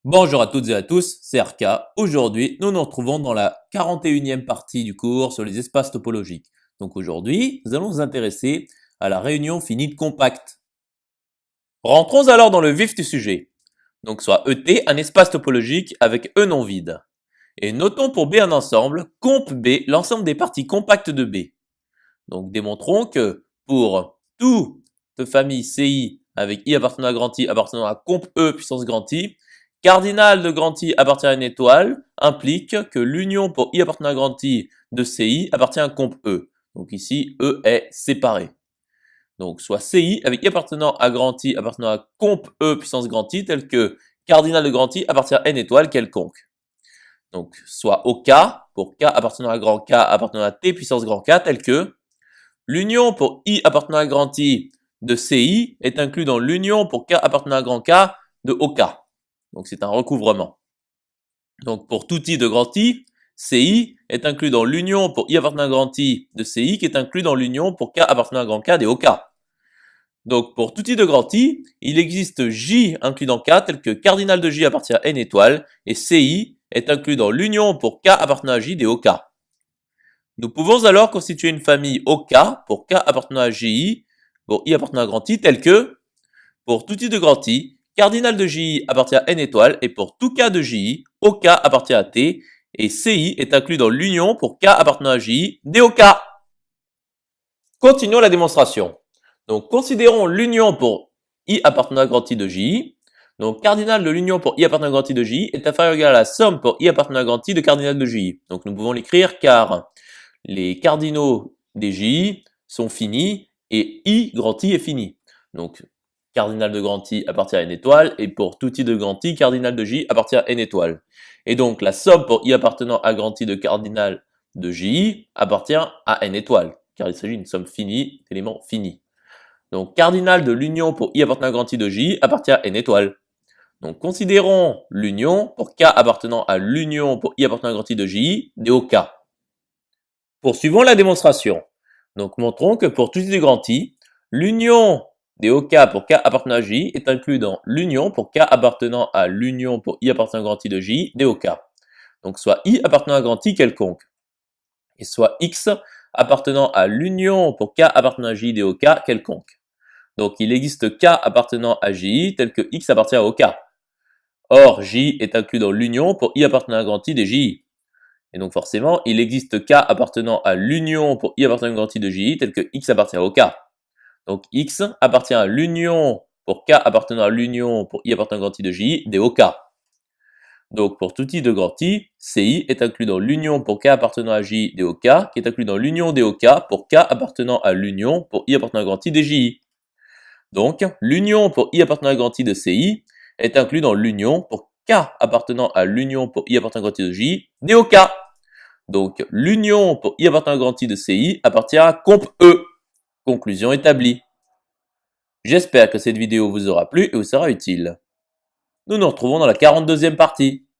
Bonjour à toutes et à tous, c'est RK. Aujourd'hui, nous nous retrouvons dans la 41e partie du cours sur les espaces topologiques. Donc aujourd'hui, nous allons nous intéresser à la réunion finie de compact. Rentrons alors dans le vif du sujet. Donc soit ET un espace topologique avec E non vide. Et notons pour B un ensemble, comp B, l'ensemble des parties compactes de B. Donc démontrons que pour toute famille CI avec I appartenant à grand I appartenant à comp E puissance grand I, cardinal de grand I appartient à une étoile implique que l'union pour I appartenant à grand I de CI appartient à comp E. Donc ici, E est séparé. Donc soit CI avec I appartenant à grand I appartenant à comp E puissance grand I tel que cardinal de grand I appartient à N étoile quelconque. Donc soit OK pour K appartenant à grand K appartenant à T puissance grand K tel que l'union pour I appartenant à grand I de CI est inclus dans l'union pour K appartenant à grand K de OK. Donc c'est un recouvrement. Donc pour tout I de grand I, CI est inclus dans l'union pour I appartenant à grand I de CI qui est inclus dans l'union pour K appartenant à grand K des OK. Donc pour tout I de grand I, il existe J inclus dans K tel que cardinal de J appartient à N étoile et CI est inclus dans l'union pour K appartenant à J des OK. Nous pouvons alors constituer une famille OK pour K appartenant à JI pour I appartenant à grand I telle que pour tout I de grand I, cardinal de JI appartient à N étoile et pour tout K de JI, OK appartient à T et CI est inclus dans l'union pour K appartenant à JI des OK. Continuons la démonstration. Donc considérons l'union pour I appartenant à grand I de JI. Donc cardinal de l'union pour I appartenant à grand I de JI est inférieur ou égal à la somme pour I appartenant à grand I de cardinal de JI. Donc nous pouvons l'écrire car les cardinaux des JI sont finis et I grand I est fini. Donc cardinal de grand I appartient à N étoile et pour tout I de grand I, cardinal de J appartient à N étoile. Et donc la somme pour I appartenant à grand I de cardinal de J appartient à N étoile car il s'agit d'une somme finie d'éléments finis. Donc cardinal de l'union pour I appartenant à grand I de J appartient à N étoile. Donc considérons l'union pour K appartenant à l'union pour I appartenant à grand I de J des OK. Poursuivons la démonstration. Donc montrons que pour tout I de grand I, l'union des OK pour K appartenant à J est inclus dans l'union pour K appartenant à l'union pour I appartenant à grand I de J des OK. Donc soit I appartenant à grand I quelconque. Et soit X appartenant à l'union pour K appartenant à J des OK quelconque. Donc il existe K appartenant à J tel que X appartient à OK. Or J est inclus dans l'union pour I appartenant à grand I des J. Et donc forcément, il existe K appartenant à l'union pour I appartenant à grand I de J tel que X appartient au K. Donc X appartient à l'union pour K appartenant à l'union pour I appartenant à grand I de J des OK. Donc pour tout I de grand I, CI est inclus dans l'union pour K appartenant à J des OK, qui est inclus dans l'union des OK pour K appartenant à l'union pour I appartenant à grand I des JI. Donc l'union pour I appartenant à grand I de CI est inclus dans l'union pour K appartenant à l'union pour I appartenant à grand I de J des OK. Donc l'union pour I appartenant à grand I de CI appartient à comp E. Conclusion établie. J'espère que cette vidéo vous aura plu et vous sera utile. Nous nous retrouvons dans la 42e partie.